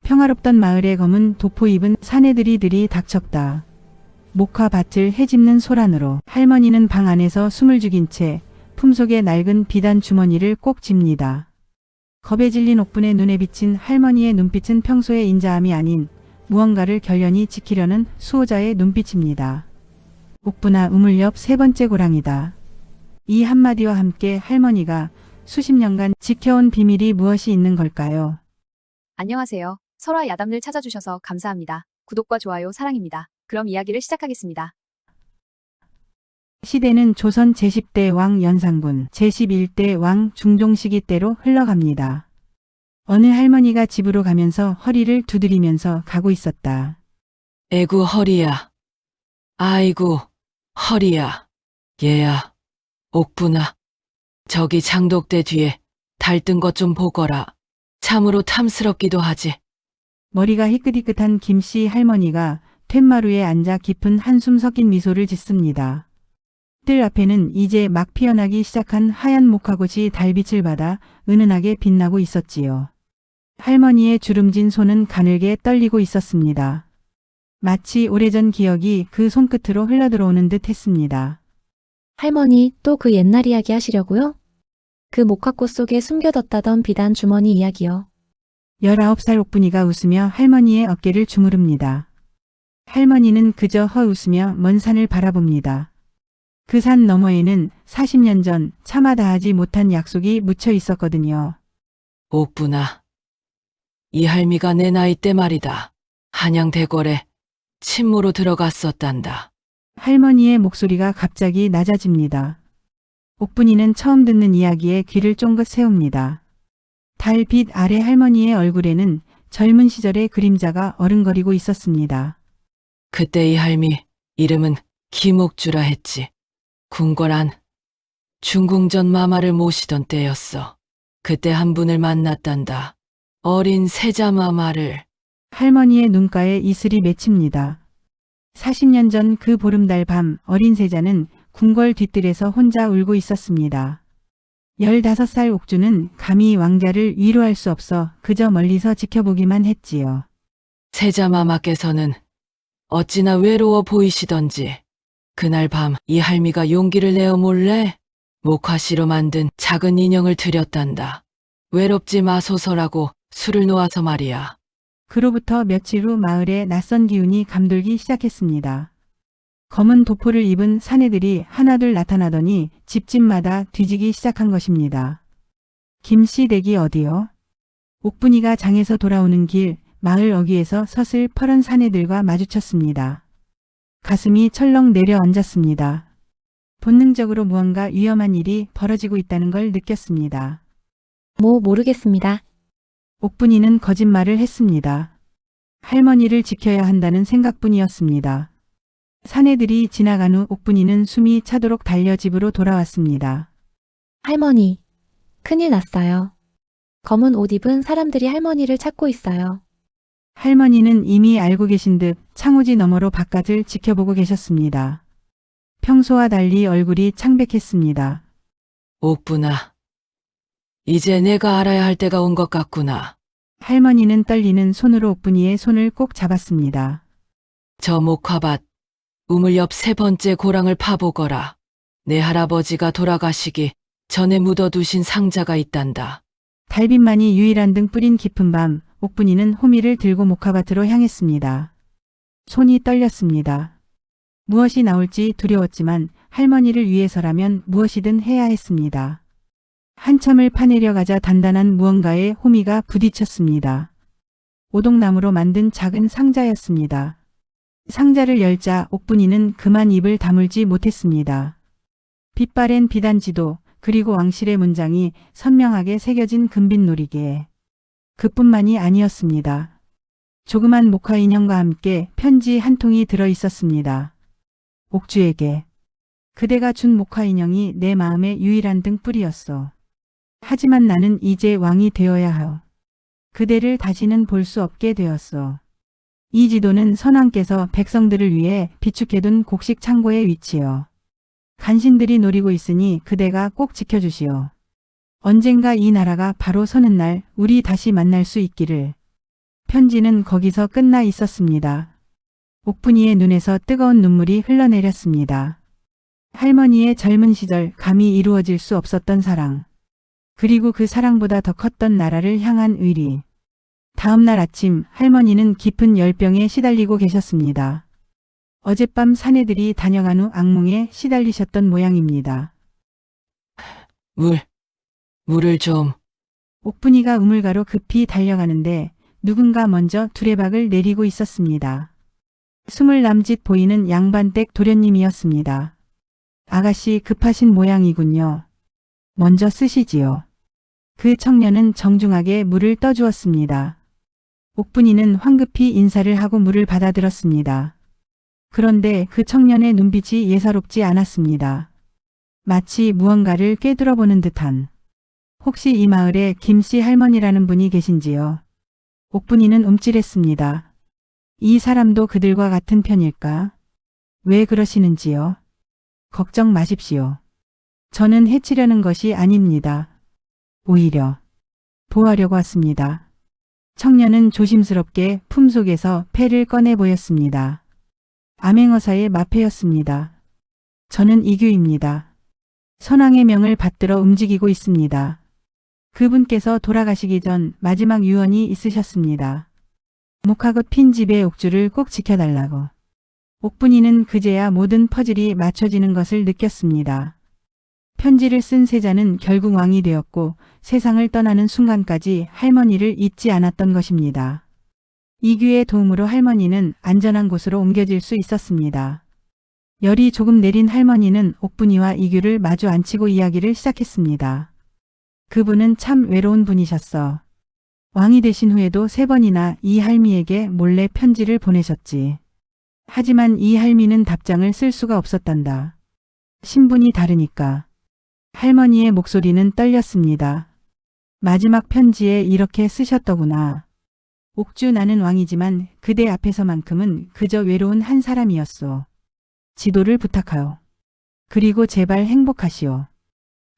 평화롭던 마을에 검은 도포 입은 사내들이 닥쳤다. 목화밭을 헤집는 소란으로 할머니는 방 안에서 숨을 죽인 채 품속에 낡은 비단 주머니를 꼭 쥡니다. 겁에 질린 옥분의 눈에 비친 할머니의 눈빛은 평소의 인자함이 아닌 무언가를 결연히 지키려는 수호자의 눈빛입니다. 옥분아, 우물 옆 세 번째 고랑이다. 이 한마디와 함께 할머니가 수십 년간 지켜온 비밀이 무엇이 있는 걸까요? 안녕하세요. 설화 야담을 찾아주셔서 감사합니다. 구독과 좋아요 사랑입니다. 그럼 이야기를 시작하겠습니다. 시대는 조선 제10대 왕 연산군, 제11대 왕 중종시기 때로 흘러갑니다. 어느 할머니가 집으로 가면서 허리를 두드리면서 가고 있었다. 에구 허리야. 아이고 허리야. 얘야. 옥분아. 저기 장독대 뒤에 달뜬 것 좀 보거라. 참으로 탐스럽기도 하지. 머리가 희끗희끗한 김씨 할머니가 툇마루에 앉아 깊은 한숨 섞인 미소를 짓습니다. 뜰 앞에는 이제 막 피어나기 시작한 하얀 목화꽃이 달빛을 받아 은은하게 빛나고 있었지요. 할머니의 주름진 손은 가늘게 떨리고 있었습니다. 마치 오래전 기억이 그 손끝으로 흘러들어오는 듯 했습니다. 할머니, 또 그 옛날 이야기 하시려고요? 그 목화꽃 속에 숨겨뒀다던 비단 주머니 이야기요. 19살 옥분이가 웃으며 할머니의 어깨를 주무릅니다. 할머니는 그저 허웃으며 먼 산을 바라봅니다. 그 산 너머에는 40년 전 차마 다하지 못한 약속이 묻혀 있었거든요. 옥분아. 이 할미가 내 나이 때 말이다. 한양대궐에 침모로 들어갔었단다. 할머니의 목소리가 갑자기 낮아집니다. 옥분이는 처음 듣는 이야기에 귀를 쫑긋 세웁니다. 달빛 아래 할머니의 얼굴에는 젊은 시절의 그림자가 어른거리고 있었습니다. 그때 이 할미 이름은 김옥주라 했지. 궁궐안 중궁전 마마를 모시던 때였어. 그때 한 분을 만났단다. 어린 세자 마마를. 할머니의 눈가에 이슬이 맺힙니다. 40년 전 그 보름달 밤 어린 세자는 궁궐 뒤뜰에서 혼자 울고 있었습니다. 15살 옥주는 감히 왕자를 위로할 수 없어 그저 멀리서 지켜보기만 했지요. 세자 마마께서는 어찌나 외로워 보이시던지 그날 밤 이 할미가 용기를 내어 몰래 목화씨로 만든 작은 인형을 드렸단다. 외롭지 마소서라고 술을 놓아서 말이야. 그로부터 며칠 후 마을에 낯선 기운이 감돌기 시작했습니다. 검은 도포를 입은 사내들이 하나둘 나타나더니 집집마다 뒤지기 시작한 것입니다. 김씨 댁이 어디요? 옥분이가 장에서 돌아오는 길 마을 어귀에서 서슬 퍼런 사내들과 마주쳤습니다. 가슴이 철렁 내려앉았습니다. 본능적으로 무언가 위험한 일이 벌어지고 있다는 걸 느꼈습니다. 모르겠습니다. 옥분이는 거짓말을 했습니다. 할머니를 지켜야 한다는 생각뿐이었습니다. 사내들이 지나간 후 옥분이는 숨이 차도록 달려 집으로 돌아왔습니다. 할머니, 큰일 났어요. 검은 옷 입은 사람들이 할머니를 찾고 있어요. 할머니는 이미 알고 계신 듯 창호지 너머로 바깥을 지켜보고 계셨습니다. 평소와 달리 얼굴이 창백했습니다. 옥분아. 이제 내가 알아야 할 때가 온 것 같구나. 할머니는 떨리는 손으로 옥분이의 손을 꼭 잡았습니다. 저 목화밭 우물 옆 세 번째 고랑을 파보거라. 내 할아버지가 돌아가시기 전에 묻어두신 상자가 있단다. 달빛만이 유일한 등 뿌린 깊은 밤 옥분이는 호미를 들고 목화밭으로 향했습니다. 손이 떨렸습니다. 무엇이 나올지 두려웠지만 할머니를 위해서라면 무엇이든 해야 했습니다. 한참을 파내려가자 단단한 무언가에 호미가 부딪혔습니다. 오동나무로 만든 작은 상자였습니다. 상자를 열자 옥분이는 그만 입을 다물지 못했습니다. 빛바랜 비단지도 그리고 왕실의 문장이 선명하게 새겨진 금빛 놀이개에 그뿐만이 아니었습니다. 조그만 목화 인형과 함께 편지 한 통이 들어 있었습니다. 옥주에게 그대가 준 목화 인형이 내 마음의 유일한 등불이었어. 하지만 나는 이제 왕이 되어야 하오. 그대를 다시는 볼 수 없게 되었어. 이 지도는 선왕께서 백성들을 위해 비축해둔 곡식 창고의 위치요. 간신들이 노리고 있으니 그대가 꼭 지켜주시오. 언젠가 이 나라가 바로 서는 날 우리 다시 만날 수 있기를. 편지는 거기서 끝나 있었습니다. 옥분이의 눈에서 뜨거운 눈물이 흘러내렸습니다. 할머니의 젊은 시절 감히 이루어질 수 없었던 사랑. 그리고 그 사랑보다 더 컸던 나라를 향한 의리. 다음 날 아침 할머니는 깊은 열병에 시달리고 계셨습니다. 어젯밤 사내들이 다녀간 후 악몽에 시달리셨던 모양입니다. 물을 좀. 옥분이가 우물가로 급히 달려가는데 누군가 먼저 두레박을 내리고 있었습니다. 20 남짓 보이는 양반댁 도련님이었습니다. 아가씨 급하신 모양이군요. 먼저 쓰시지요. 그 청년은 정중하게 물을 떠주었습니다. 옥분이는 황급히 인사를 하고 물을 받아들었습니다. 그런데 그 청년의 눈빛이 예사롭지 않았습니다. 마치 무언가를 꿰뚫어보는 듯한. 혹시 이 마을에 김씨 할머니라는 분이 계신지요? 옥분이는 움찔했습니다. 이 사람도 그들과 같은 편일까? 왜 그러시는지요? 걱정 마십시오. 저는 해치려는 것이 아닙니다. 오히려 보호하려고 왔습니다. 청년은 조심스럽게 품속에서 패를 꺼내 보였습니다. 암행어사의 마패였습니다. 저는 이규입니다. 선왕의 명을 받들어 움직이고 있습니다. 그분께서 돌아가시기 전 마지막 유언이 있으셨습니다. 목하고 핀 집의 옥주를 꼭 지켜달라고. 옥분이는 그제야 모든 퍼즐이 맞춰지는 것을 느꼈습니다. 편지를 쓴 세자는 결국 왕이 되었고 세상을 떠나는 순간까지 할머니를 잊지 않았던 것입니다. 이규의 도움으로 할머니는 안전한 곳으로 옮겨질 수 있었습니다. 열이 조금 내린 할머니는 옥분이와 이규를 마주 앉히고 이야기를 시작했습니다. 그분은 참 외로운 분이셨어. 왕이 되신 후에도 3번이나 이 할미에게 몰래 편지를 보내셨지. 하지만 이 할미는 답장을 쓸 수가 없었단다. 신분이 다르니까. 할머니의 목소리는 떨렸습니다. 마지막 편지에 이렇게 쓰셨더구나. 옥주 나는 왕이지만 그대 앞에서만큼은 그저 외로운 한 사람이었소. 지도를 부탁하오. 그리고 제발 행복하시오.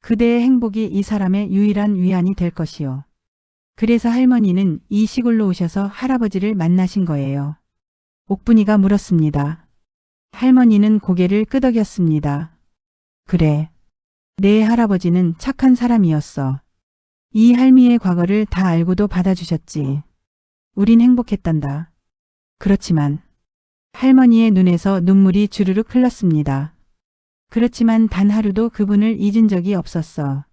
그대의 행복이 이 사람의 유일한 위안이 될 것이오. 그래서 할머니는 이 시골로 오셔서 할아버지를 만나신 거예요. 옥분이가 물었습니다. 할머니는 고개를 끄덕였습니다. 그래. 내 할아버지는 착한 사람이었어. 이 할미의 과거를 다 알고도 받아주셨지. 우린 행복했단다. 그렇지만 할머니의 눈에서 눈물이 주르륵 흘렀습니다. 그렇지만 단 하루도 그분을 잊은 적이 없었어.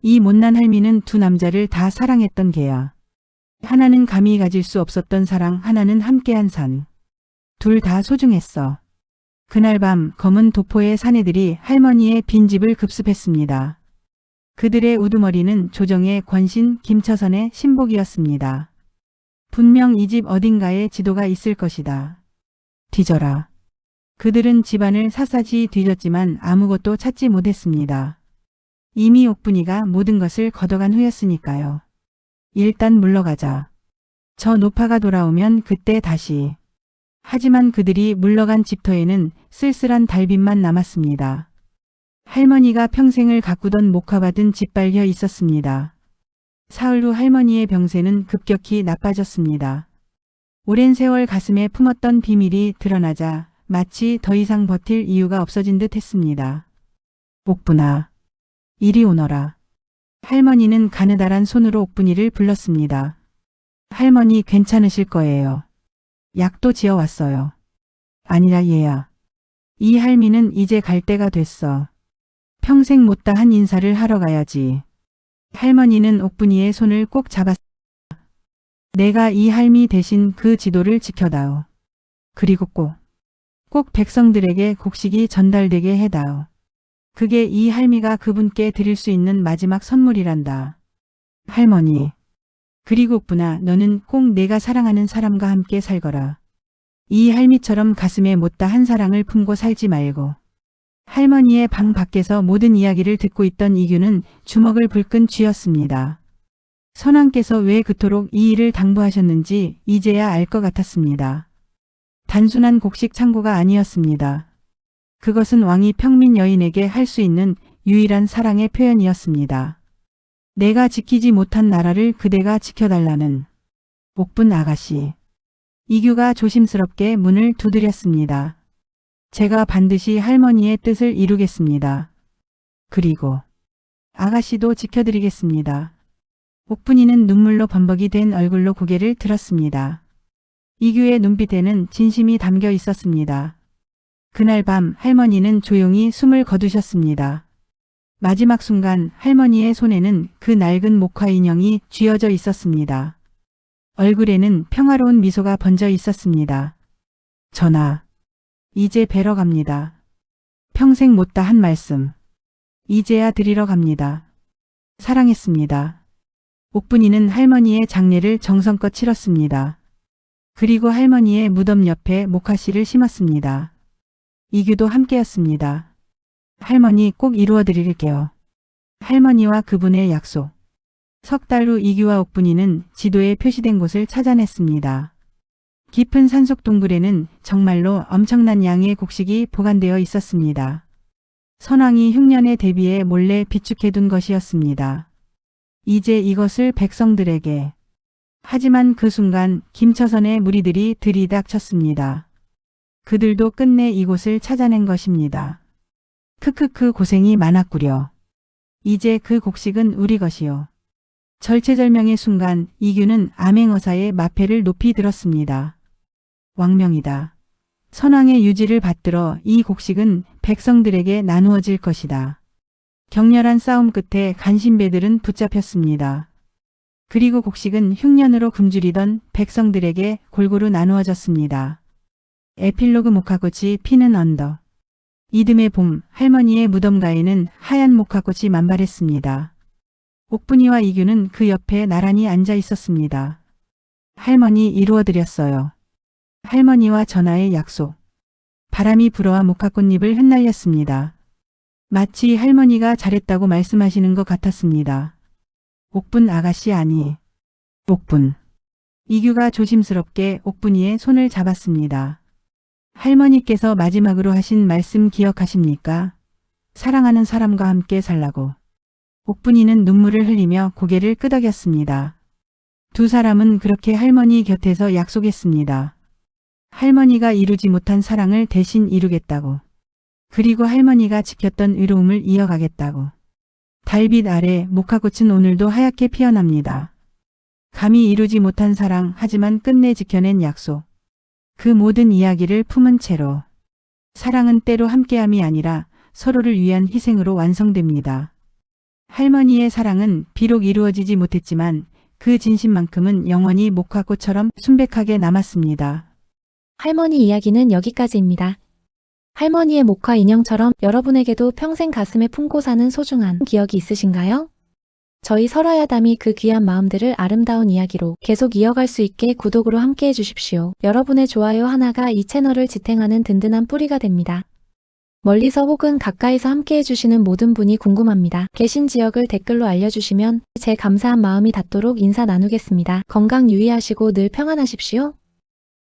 이 못난 할미는 두 남자를 다 사랑했던 개야. 하나는 감히 가질 수 없었던 사랑, 하나는 함께한 산. 둘 다 소중했어. 그날 밤 검은 도포의 사내들이 할머니의 빈집을 급습했습니다. 그들의 우두머리는 조정의 권신 김처선의 신복이었습니다. 분명 이 집 어딘가에 지도가 있을 것이다. 뒤져라. 그들은 집안을 샅샅이 뒤졌지만 아무것도 찾지 못했습니다. 이미 옥분이가 모든 것을 걷어간 후였으니까요. 일단 물러가자. 저 노파가 돌아오면 그때 다시. 하지만 그들이 물러간 집터에는 쓸쓸한 달빛만 남았습니다. 할머니가 평생을 가꾸던 목화밭은 짓밟혀 있었습니다. 사흘 후 할머니의 병세는 급격히 나빠졌습니다. 오랜 세월 가슴에 품었던 비밀이 드러나자 마치 더 이상 버틸 이유가 없어진 듯 했습니다. 옥분아, 이리 오너라. 할머니는 가느다란 손으로 옥분이를 불렀습니다. 할머니 괜찮으실 거예요. 약도 지어왔어요. 아니라 얘야. 이 할미는 이제 갈 때가 됐어. 평생 못다 한 인사를 하러 가야지. 할머니는 옥분이의 손을 꼭 잡았습니다. 내가 이 할미 대신 그 지도를 지켜다오. 그리고 꼭 백성들에게 곡식이 전달되게 해다오. 그게 이 할미가 그분께 드릴 수 있는 마지막 선물이란다. 할머니. 그리고 옥분아, 너는 꼭 내가 사랑하는 사람과 함께 살거라. 이 할미처럼 가슴에 못다 한 사랑을 품고 살지 말고. 할머니의 방 밖에서 모든 이야기를 듣고 있던 이규는 주먹을 불끈 쥐었습니다. 선왕께서 왜 그토록 이 일을 당부하셨는지 이제야 알 것 같았습니다. 단순한 곡식 창고가 아니었습니다. 그것은 왕이 평민 여인에게 할 수 있는 유일한 사랑의 표현이었습니다. 내가 지키지 못한 나라를 그대가 지켜달라는. 옥분 아가씨. 이규가 조심스럽게 문을 두드렸습니다. 제가 반드시 할머니의 뜻을 이루겠습니다. 그리고 아가씨도 지켜드리겠습니다. 옥분이는 눈물로 범벅이 된 얼굴로 고개를 들었습니다. 이규의 눈빛에는 진심이 담겨 있었습니다. 그날 밤 할머니는 조용히 숨을 거두셨습니다. 마지막 순간 할머니의 손에는 그 낡은 목화 인형이 쥐어져 있었습니다. 얼굴에는 평화로운 미소가 번져 있었습니다. 전하, 이제 뵈러 갑니다. 평생 못다 한 말씀. 이제야 드리러 갑니다. 사랑했습니다. 옥분이는 할머니의 장례를 정성껏 치렀습니다. 그리고 할머니의 무덤 옆에 목화씨를 심었습니다. 이규도 함께였습니다. 할머니 꼭 이루어드릴게요. 할머니와 그분의 약속. 석 달 후 이규와 옥분이는 지도에 표시된 곳을 찾아냈습니다. 깊은 산속 동굴에는 정말로 엄청난 양의 곡식이 보관되어 있었습니다. 선왕이 흉년에 대비해 몰래 비축해둔 것이었습니다. 이제 이것을 백성들에게. 하지만 그 순간 김처선의 무리들이 들이닥쳤습니다. 그들도 끝내 이곳을 찾아낸 것입니다. 크크크 고생이 많았구려. 이제 그 곡식은 우리 것이요. 절체절명의 순간 이규는 암행어사의 마패를 높이 들었습니다. 왕명이다. 선왕의 유지를 받들어 이 곡식은 백성들에게 나누어질 것이다. 격렬한 싸움 끝에 간신배들은 붙잡혔습니다. 그리고 곡식은 흉년으로 굶주리던 백성들에게 골고루 나누어졌습니다. 에필로그 목화꽃이 피는 언덕. 이듬해 봄 할머니의 무덤가에는 하얀 목화꽃이 만발했습니다. 옥분이와 이규는 그 옆에 나란히 앉아 있었습니다. 할머니 이루어드렸어요. 할머니와 전하의 약속. 바람이 불어와 목화꽃잎을 흩날렸습니다. 마치 할머니가 잘했다고 말씀하시는 것 같았습니다. 옥분 아가씨 아니. 옥분. 이규가 조심스럽게 옥분이의 손을 잡았습니다. 할머니께서 마지막으로 하신 말씀 기억하십니까? 사랑하는 사람과 함께 살라고. 옥분이는 눈물을 흘리며 고개를 끄덕였습니다. 두 사람은 그렇게 할머니 곁에서 약속했습니다. 할머니가 이루지 못한 사랑을 대신 이루겠다고. 그리고 할머니가 지켰던 의로움을 이어가겠다고. 달빛 아래 목화꽃은 오늘도 하얗게 피어납니다. 감히 이루지 못한 사랑 하지만 끝내 지켜낸 약속. 그 모든 이야기를 품은 채로. 사랑은 때로 함께함이 아니라 서로를 위한 희생으로 완성됩니다. 할머니의 사랑은 비록 이루어지지 못했지만 그 진심만큼은 영원히 목화꽃처럼 순백하게 남았습니다. 할머니 이야기는 여기까지입니다. 할머니의 목화 인형처럼 여러분에게도 평생 가슴에 품고 사는 소중한 기억이 있으신가요? 저희 설화야담이 그 귀한 마음들을 아름다운 이야기로 계속 이어갈 수 있게 구독으로 함께해 주십시오. 여러분의 좋아요 하나가 이 채널을 지탱하는 든든한 뿌리가 됩니다. 멀리서 혹은 가까이서 함께해 주시는 모든 분이 궁금합니다. 계신 지역을 댓글로 알려주시면 제 감사한 마음이 닿도록 인사 나누겠습니다. 건강 유의하시고 늘 평안하십시오.